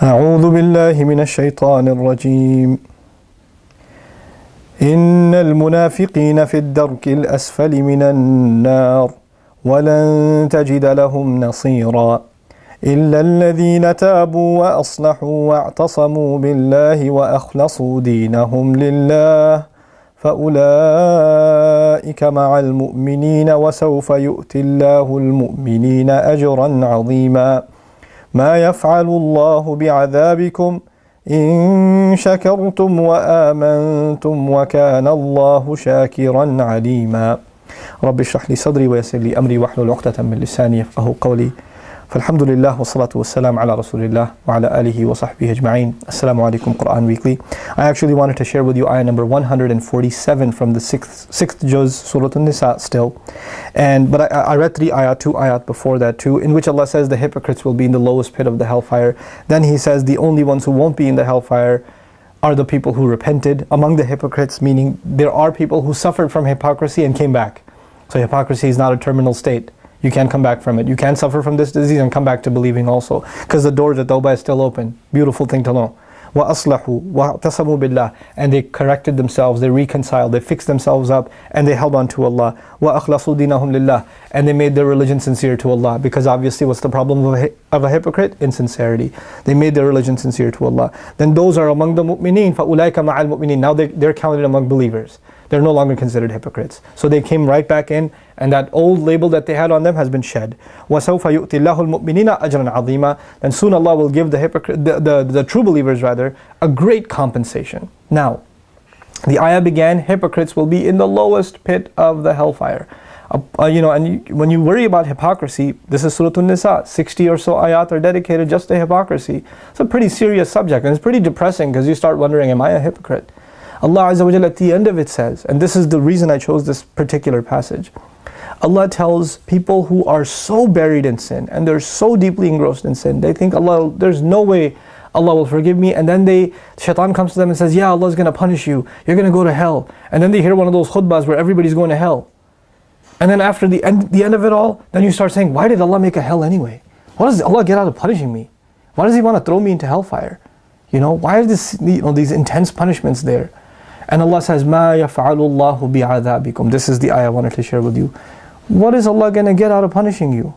أعوذ بالله من الشيطان الرجيم إن المنافقين في الدرك الأسفل من النار ولن تجد لهم نصيرا إلا الذين تابوا وأصلحوا واعتصموا بالله وأخلصوا دينهم لله فأولئك مع المؤمنين وسوف يؤتي الله المؤمنين أجرا عظيما ما يفعل الله بعذابكم إن شكرتم وآمنتم وكان الله شاكرا عليما رب اشرح لي صدري ويسر لي أمري واحلل عقدة من لساني يفقهوا قولي فالحمد لله والصلاة والسلام على رسول الله وعلى آله وصحبه أجمعين. Assalamu alaikum Quran Weekly. I actually wanted to share with you ayah number 147 from the sixth juz, Surah An-Nisa still. But I read two ayat before that too, in which Allah says the hypocrites will be in the lowest pit of the hellfire. Then He says the only ones who won't be in the hellfire are the people who repented among the hypocrites, meaning there are people who suffered from hypocrisy and came back. So hypocrisy is not a terminal state. You can't come back from it. You can suffer from this disease and come back to believing also. Because the door to Tawbah is still open. Beautiful thing to know. وَأَصْلَحُوا وَاعْتَصَمُوا بِاللَّهِ And they corrected themselves, they reconciled, they fixed themselves up, and they held on to Allah. وَأَخْلَصُوا دِينَهُمْ لِلَّهِ And they made their religion sincere to Allah. Because obviously what's the problem of a hypocrite? Insincerity. They made their religion sincere to Allah. Then those are among the mu'mineen. فَأُولَٰئِكَ مَعَ الْمُؤْمِنِينَ Now they're counted among believers. They're no longer considered hypocrites. So they came right back in, and that old label that they had on them has been shed. وَسَوْفَ يُؤْتِ اللَّهُ الْمُؤْمِنِينَ أَجْرًا عَظِيمًا Then soon Allah will give the true believers rather, a great compensation. Now, the ayah began, hypocrites will be in the lowest pit of the hellfire. When you worry about hypocrisy, this is Surah An-Nisa, 60 or so ayat are dedicated just to hypocrisy. It's a pretty serious subject, and it's pretty depressing because you start wondering, am I a hypocrite? Allah Azza wa Jalla at the end of it says, and this is the reason I chose this particular passage, Allah tells people who are so buried in sin and they're so deeply engrossed in sin, they think there's no way Allah will forgive me, and then shaitan comes to them and says, yeah, Allah is going to punish you, you're going to go to hell. And then they hear one of those khutbahs where everybody's going to hell. And then after the end of it all, then you start saying, why did Allah make a hell anyway? Why does Allah get out of punishing me? Why does He want to throw me into hellfire? Why are these intense punishments there? And Allah says, مَا يَفْعَلُ اللَّهُ بِعَذَابِكُمْ This is the ayah I wanted to share with you. What is Allah going to get out of punishing you?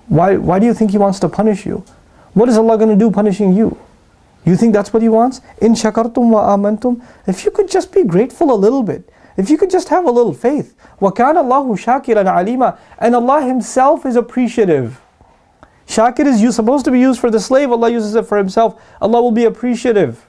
Why do you think He wants to punish you? What is Allah going to do punishing you? You think that's what He wants? إِن شَكَرْتُمْ وَآمَنْتُمْ If you could just be grateful a little bit, if you could just have a little faith, وَكَانَ اللَّهُ شَاكِرًا عَلِيمًا And Allah Himself is appreciative. Shakir is supposed to be used for the slave, Allah uses it for Himself. Allah will be appreciative.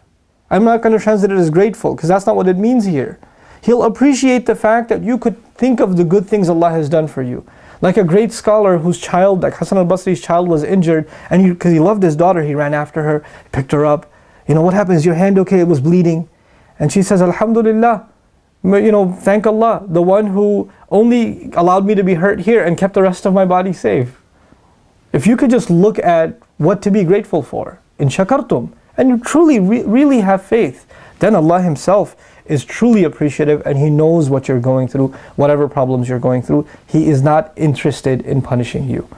I'm not going to translate it as grateful, because that's not what it means here. He'll appreciate the fact that you could think of the good things Allah has done for you. Like a great scholar whose child, like Hassan al-Basri's child, was injured, and because he loved his daughter, he ran after her, picked her up. What happens? Is your hand okay? It was bleeding. And she says, Alhamdulillah, thank Allah, the one who only allowed me to be hurt here and kept the rest of my body safe. If you could just look at what to be grateful for, in shakartum, and you truly, really have faith, then Allah Himself is truly appreciative, and He knows what you're going through, whatever problems you're going through. He is not interested in punishing you.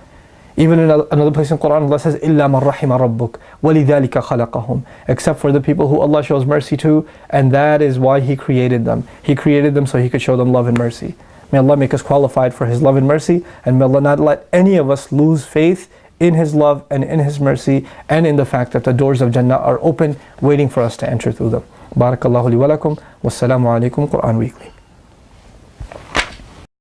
Even in another place in Quran, Allah says, إِلَّا مَنْ رَحِمَ رَبُّكَ وَلِذَلِكَ خَلَقَهُم Except for the people who Allah shows mercy to, and that is why He created them. He created them so He could show them love and mercy. May Allah make us qualified for His love and mercy, and may Allah not let any of us lose faith in His love and in His mercy, and in the fact that the doors of Jannah are open, waiting for us to enter through them. Barakallahu li wa lakum. Wassalamu alaikum. Quran Weekly.